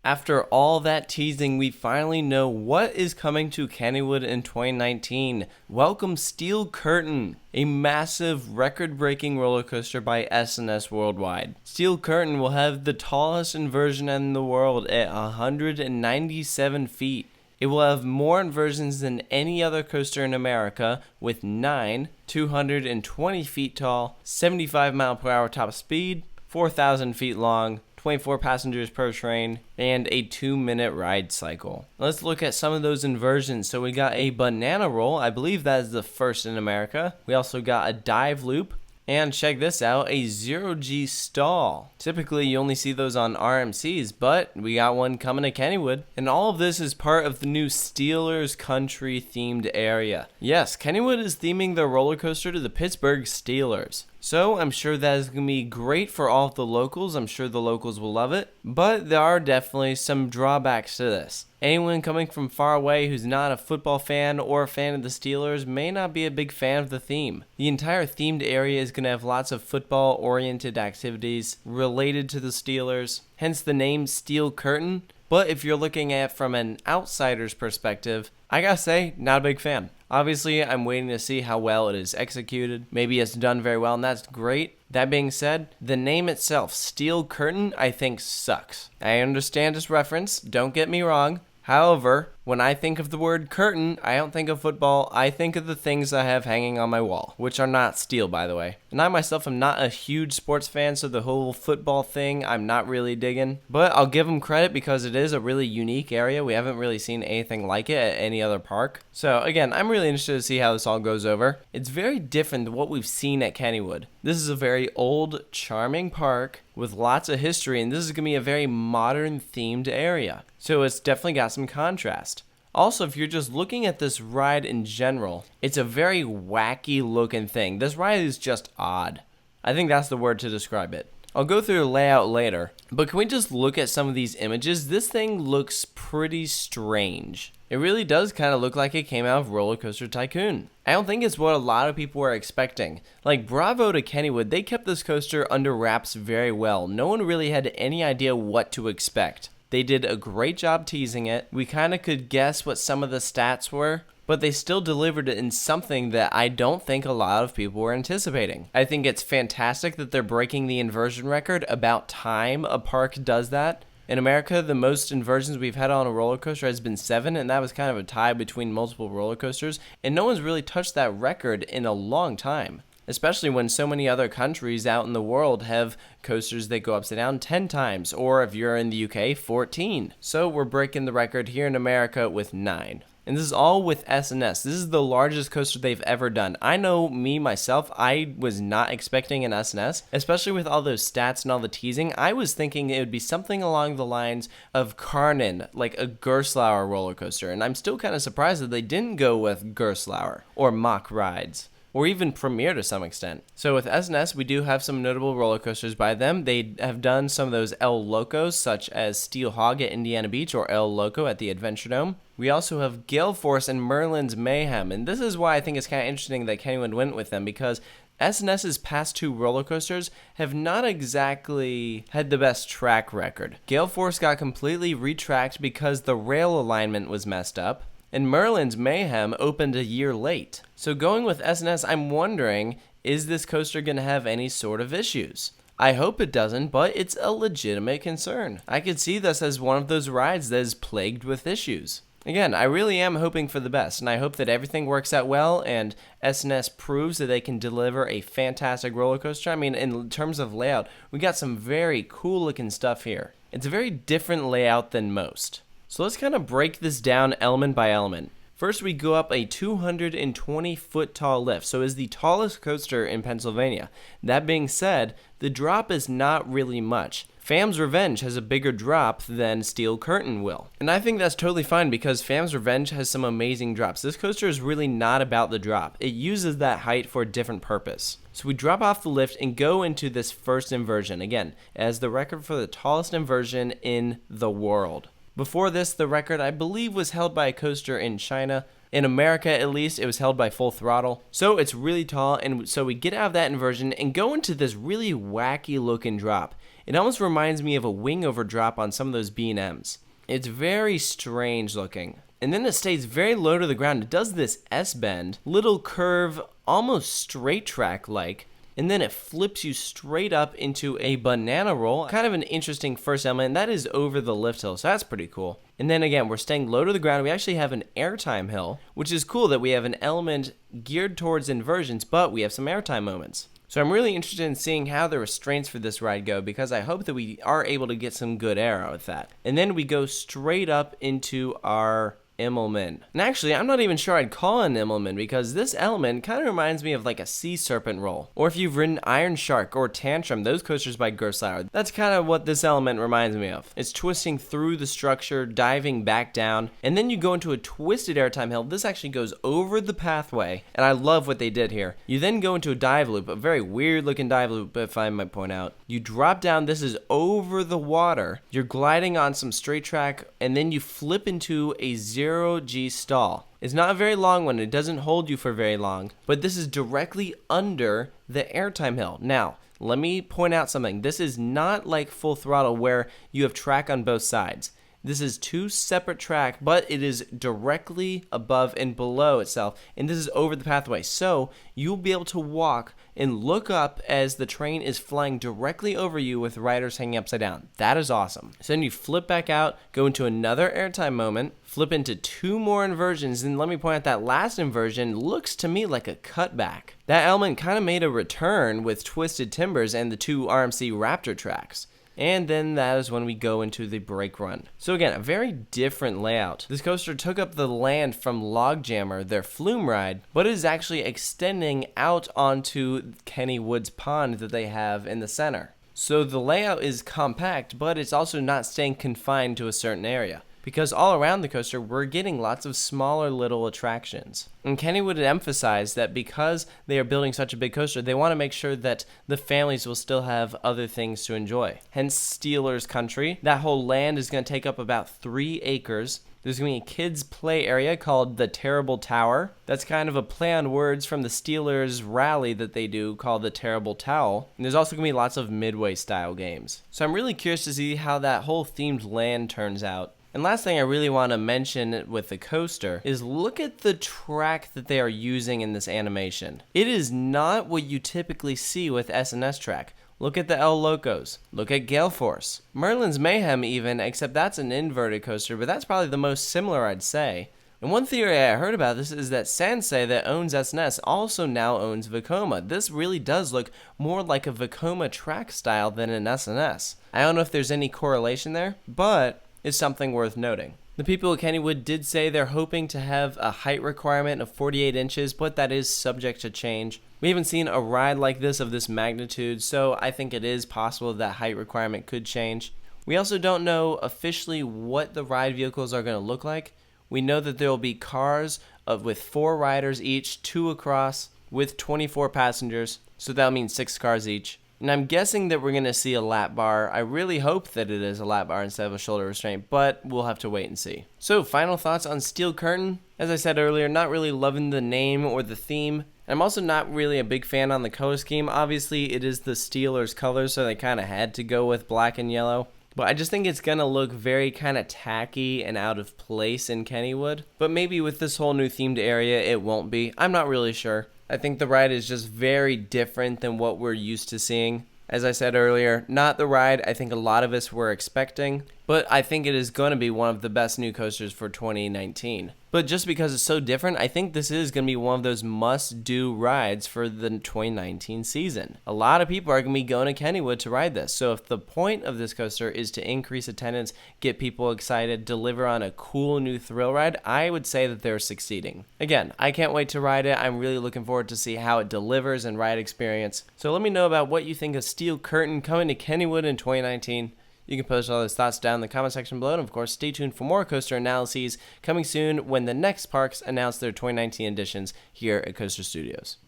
After all that teasing, we finally know what is coming to Kennywood in 2019. Welcome Steel Curtain, a massive record-breaking roller coaster by S&S Worldwide. Steel Curtain will have the tallest inversion in the world at 197 feet. It will have more inversions than any other coaster in America, with 9 220 feet tall, 75 mile per hour top speed, 4,000 feet long, 24 passengers per train, and a 2-minute ride cycle. Let's look at some of those inversions. So we got a banana roll. I believe that is the first in America. We also got a dive loop. And check this out, a 0G stall. Typically, you only see those on RMCs, but we got one coming to Kennywood. And all of this is part of the new Steelers Country themed area. Yes, Kennywood is theming their roller coaster to the Pittsburgh Steelers. So I'm sure that is going to be great for all of the locals. I'm sure the locals will love it. But there are definitely some drawbacks to this. Anyone coming from far away who's not a football fan or a fan of the Steelers may not be a big fan of the theme. The entire themed area is going to have lots of football-oriented activities related to the Steelers, hence the name Steel Curtain. But if you're looking at it from an outsider's perspective, I gotta say, not a big fan. Obviously, I'm waiting to see how well it is executed. Maybe it's done very well, and that's great. That being said, the name itself, Steel Curtain, I think sucks. I understand its reference, don't get me wrong. However, when I think of the word curtain, I don't think of football, I think of the things I have hanging on my wall, which are not steel, by the way. And I myself am not a huge sports fan, so the whole football thing I'm not really digging. But I'll give them credit because it is a really unique area. We haven't really seen anything like it at any other park. So again, I'm really interested to see how this all goes over. It's very different than what we've seen at Kennywood. This is a very old, charming park with lots of history, and this is going to be a very modern themed area. So it's definitely got some contrast. Also, if you're just looking at this ride in general, it's a very wacky looking thing. This ride is just odd. I think that's the word to describe it. I'll go through the layout later, but can we just look at some of these images? This thing looks pretty strange. It really does kind of look like it came out of Roller Coaster Tycoon. I don't think it's what a lot of people were expecting. Like, bravo to Kennywood, they kept this coaster under wraps very well. No one really had any idea what to expect. They did a great job teasing it. We kind of could guess what some of the stats were, but they still delivered it in something that I don't think a lot of people were anticipating. I think it's fantastic that they're breaking the inversion record. About time a park does that. In America, the most inversions we've had on a roller coaster has been 7, and that was kind of a tie between multiple roller coasters, and no one's really touched that record in a long time. Especially when so many other countries out in the world have coasters that go upside down 10 times, or if you're in the UK, 14. So we're breaking the record here in America with 9. And this is all with S&S. This is the largest coaster they've ever done. I know me, myself, I was not expecting an S&S, especially with all those stats and all the teasing. I was thinking it would be something along the lines of Canon, like a Gerstlauer roller coaster. And I'm still kind of surprised that they didn't go with Gerstlauer or Mach rides, or even Premier to some extent. So with S&S, we do have some notable roller coasters by them. They have done some of those El Locos, such as Steel Hog at Indiana Beach or El Loco at the Adventure Dome. We also have Gale Force and Merlin's Mayhem, and this is why I think it's kind of interesting that Kennywood went with them, because S&S's past 2 roller coasters have not exactly had the best track record. Gale Force got completely retracked because the rail alignment was messed up, and Merlin's Mayhem opened a year late. So going with S&S, I'm wondering, is this coaster going to have any sort of issues? I hope it doesn't, but it's a legitimate concern. I could see this as one of those rides that is plagued with issues. Again, I really am hoping for the best, and I hope that everything works out well and S&S proves that they can deliver a fantastic roller coaster. I mean, in terms of layout, we got some very cool looking stuff here. It's a very different layout than most. So let's kind of break this down element by element. First, we go up a 220-foot tall lift, so it's the tallest coaster in Pennsylvania. That being said, the drop is not really much. Fam's Revenge has a bigger drop than Steel Curtain will. And I think that's totally fine because Fam's Revenge has some amazing drops. This coaster is really not about the drop. It uses that height for a different purpose. So we drop off the lift and go into this first inversion. Again, it has the record for the tallest inversion in the world. Before this, the record, I believe, was held by a coaster in China. In America, at least, it was held by Full Throttle. So it's really tall, and so we get out of that inversion and go into this really wacky looking drop. It almost reminds me of a wing over drop on some of those B&Ms. It's very strange looking. And then it stays very low to the ground. It does this S-bend, little curve, almost straight track like, and then it flips you straight up into a banana roll. Kind of an interesting first element, and that is over the lift hill, so that's pretty cool. And then again, we're staying low to the ground. We actually have an Airtime Hill, which is cool that we have an element geared towards inversions, but we have some airtime moments. So I'm really interested in seeing how the restraints for this ride go, because I hope that we are able to get some good air out with that. And then we go straight up into our Immelmann. And actually, I'm not even sure I'd call it an Immelmann, because this element kind of reminds me of like a sea serpent roll. Or if you've ridden Iron Shark or Tantrum, those coasters by Grosslauer, that's kind of what this element reminds me of. It's twisting through the structure, diving back down, and then you go into a twisted airtime hill. This actually goes over the pathway, and I love what they did here. You then go into a dive loop, a very weird looking dive loop, if I might point out. You drop down, this is over the water. You're gliding on some straight track, and then you flip into a 0G stall. It's not a very long one, it doesn't hold you for very long, but this is directly under the airtime hill. Now, let me point out something. This is not like Full Throttle where you have track on both sides. This is two separate track, but it is directly above and below itself, and this is over the pathway. So you'll be able to walk and look up as the train is flying directly over you with riders hanging upside down. That is awesome. So then you flip back out, go into another airtime moment, flip into two more inversions, and let me point out that last inversion looks to me like a cutback. That element kind of made a return with twisted timbers and the two RMC Raptor tracks. And then that is when we go into the brake run. So again, a very different layout. This coaster took up the land from Logjammer, their flume ride, but it is actually extending out onto Kennywood's pond that they have in the center. So the layout is compact, but it's also not staying confined to a certain area, because all around the coaster, we're getting lots of smaller little attractions. And Kennywood had emphasized that because they are building such a big coaster, they want to make sure that the families will still have other things to enjoy. Hence Steelers Country. That whole land is going to take up about 3 acres. There's going to be a kids' play area called the Terrible Tower. That's kind of a play on words from the Steelers rally that they do called the Terrible Towel. And there's also going to be lots of Midway style games. So I'm really curious to see how that whole themed land turns out. And last thing I really want to mention with the coaster is look at the track that they are using in this animation. It is not what you typically see with S&S track. Look at the El Locos. Look at Gale Force. Merlin's Mayhem even, except that's an inverted coaster, but that's probably the most similar, I'd say. And one theory I heard about this is that Sansei, that owns S&S, also now owns Vekoma. This really does look more like a Vekoma track style than an S&S. I don't know if there's any correlation there, but is something worth noting. The people at Kennywood did say they're hoping to have a height requirement of 48 inches, but that is subject to change. We haven't seen a ride like this of this magnitude, so I think it is possible that height requirement could change. We also don't know officially what the ride vehicles are going to look like. We know that there will be cars with 4 riders each, 2 across, with 24 passengers, so that'll mean 6 cars each. And I'm guessing that we're going to see a lap bar. I really hope that it is a lap bar instead of a shoulder restraint, but we'll have to wait and see. So, final thoughts on Steel Curtain. As I said earlier, not really loving the name or the theme. I'm also not really a big fan on the color scheme. Obviously, it is the Steelers colors, so they kind of had to go with black and yellow. But I just think it's going to look very kind of tacky and out of place in Kennywood. But maybe with this whole new themed area, it won't be. I'm not really sure. I think the ride is just very different than what we're used to seeing. As I said earlier, not the ride I think a lot of us were expecting, but I think it is going to be one of the best new coasters for 2019. But just because it's so different, I think this is going to be one of those must-do rides for the 2019 season. A lot of people are going to be going to Kennywood to ride this, so if the point of this coaster is to increase attendance, get people excited, deliver on a cool new thrill ride, I would say that they're succeeding. Again, I can't wait to ride it. I'm really looking forward to see how it delivers and ride experience. So let me know about what you think of Steel Curtain coming to Kennywood in 2019. You can post all those thoughts down in the comment section below, and of course, stay tuned for more coaster analyses coming soon when the next parks announce their 2019 editions here at Coaster Studios.